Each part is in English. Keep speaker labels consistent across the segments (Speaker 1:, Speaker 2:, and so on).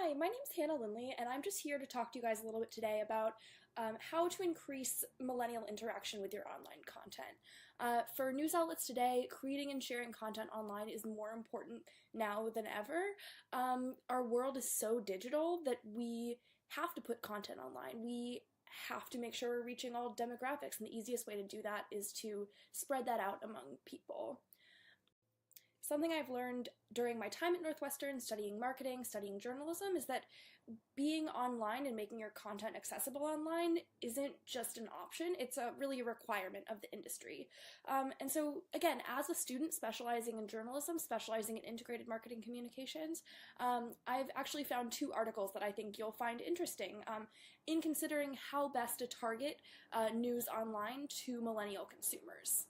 Speaker 1: Hi, my name's Hannah Lindley, and I'm just here to talk to you guys a little bit today about how to increase millennial interaction with your online content. For news outlets today, creating and sharing content online is more important now than ever. Our world is so digital that we have to put content online. We have to make sure we're reaching all demographics, and the easiest way to do that is to spread that out among people. Something I've learned during my time at Northwestern, studying marketing, studying journalism, is that being online and making your content accessible online isn't just an option, it's really a requirement of the industry. And so, again, as a student specializing in journalism, specializing in integrated marketing communications, I've actually found two articles that I think you'll find interesting in considering how best to target news online to millennial consumers.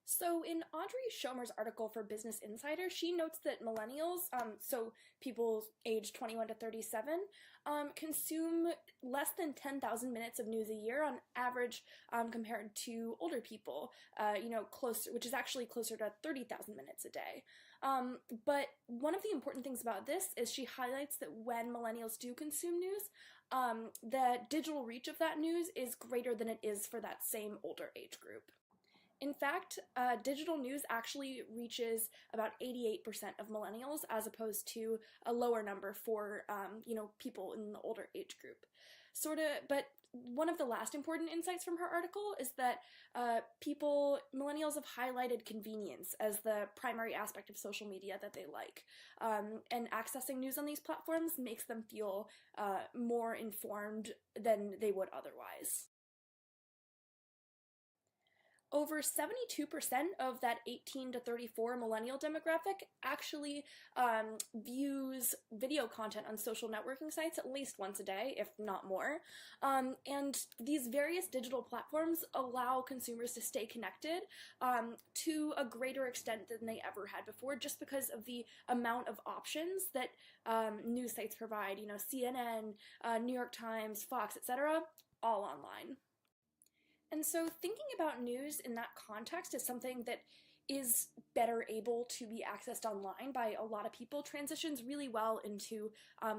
Speaker 1: So in Audrey Schomer's article for Business Insider, she notes that millennials, so people aged 21 to 37, consume less than 10,000 minutes of news a year on average compared to older people, closer, which is actually closer to 30,000 minutes a day. But one of the important things about this is she highlights that when millennials do consume news, the digital reach of that news is greater than it is for that same older age group. In fact, digital news actually reaches about 88% of millennials, as opposed to a lower number for, people in the older age group. But one of the last important insights from her article is that millennials have highlighted convenience as the primary aspect of social media that they like. And accessing news on these platforms makes them feel more informed than they would otherwise. Over 72% of that 18 to 34 millennial demographic actually views video content on social networking sites at least once a day, if not more. And these various digital platforms allow consumers to stay connected to a greater extent than they ever had before, just because of the amount of options that news sites provide. CNN, New York Times, Fox, etc., all online. And so thinking about news in that context is something that is better able to be accessed online by a lot of people transitions really well into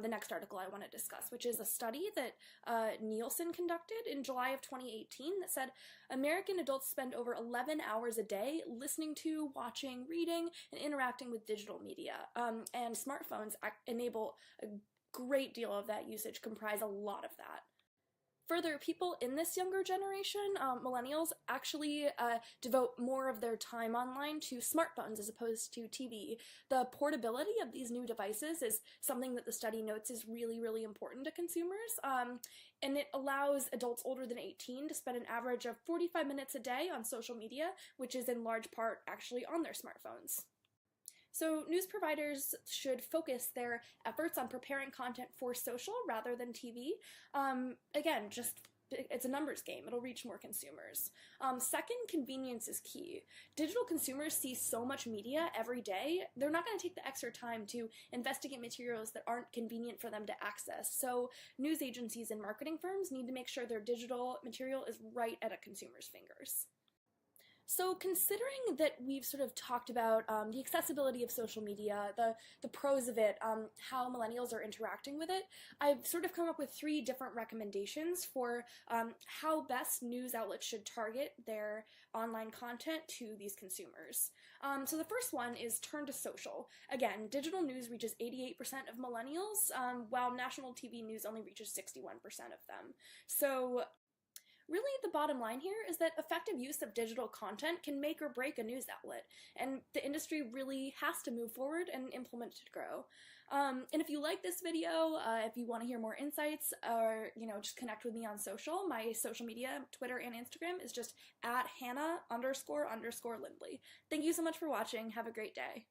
Speaker 1: the next article I want to discuss, which is a study that Nielsen conducted in July of 2018 that said American adults spend over 11 hours a day listening to, watching, reading, and interacting with digital media. And smartphones enable a great deal of that usage, comprise a lot of that. Further, people in this younger generation, millennials, actually devote more of their time online to smartphones as opposed to TV. The portability of these new devices is something that the study notes is really, really important to consumers, and it allows adults older than 18 to spend an average of 45 minutes a day on social media, which is in large part actually on their smartphones. So news providers should focus their efforts on preparing content for social rather than TV. Again, it's a numbers game. It'll reach more consumers. Second, convenience is key. Digital consumers see so much media every day, they're not going to take the extra time to investigate materials that aren't convenient for them to access. So news agencies and marketing firms need to make sure their digital material is right at a consumer's fingers. So considering that we've sort of talked about the accessibility of social media, the pros of it, how millennials are interacting with it, I've sort of come up with three different recommendations for how best news outlets should target their online content to these consumers. So the first one is turn to social. Again, digital news reaches 88% of millennials, while national TV news only reaches 61% of them. So really, the bottom line here is that effective use of digital content can make or break a news outlet, and the industry really has to move forward and implement to grow. And if you like this video, if you want to hear more insights, or just connect with me on social, my social media, Twitter and Instagram, is just at Hannah__Lindley. Thank you so much for watching. Have a great day.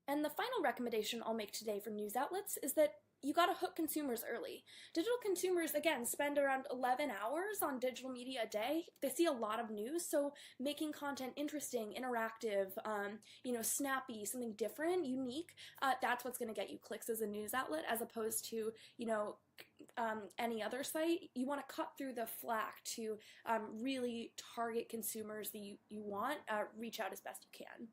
Speaker 1: And the final recommendation I'll make today for news outlets is that you gotta hook consumers early. Digital consumers, again, spend around 11 hours on digital media a day. They see a lot of news, so making content interesting, interactive, snappy, something different, unique, that's what's gonna get you clicks as a news outlet, as opposed to, any other site. You want to cut through the flack to really target consumers that you want, reach out as best you can.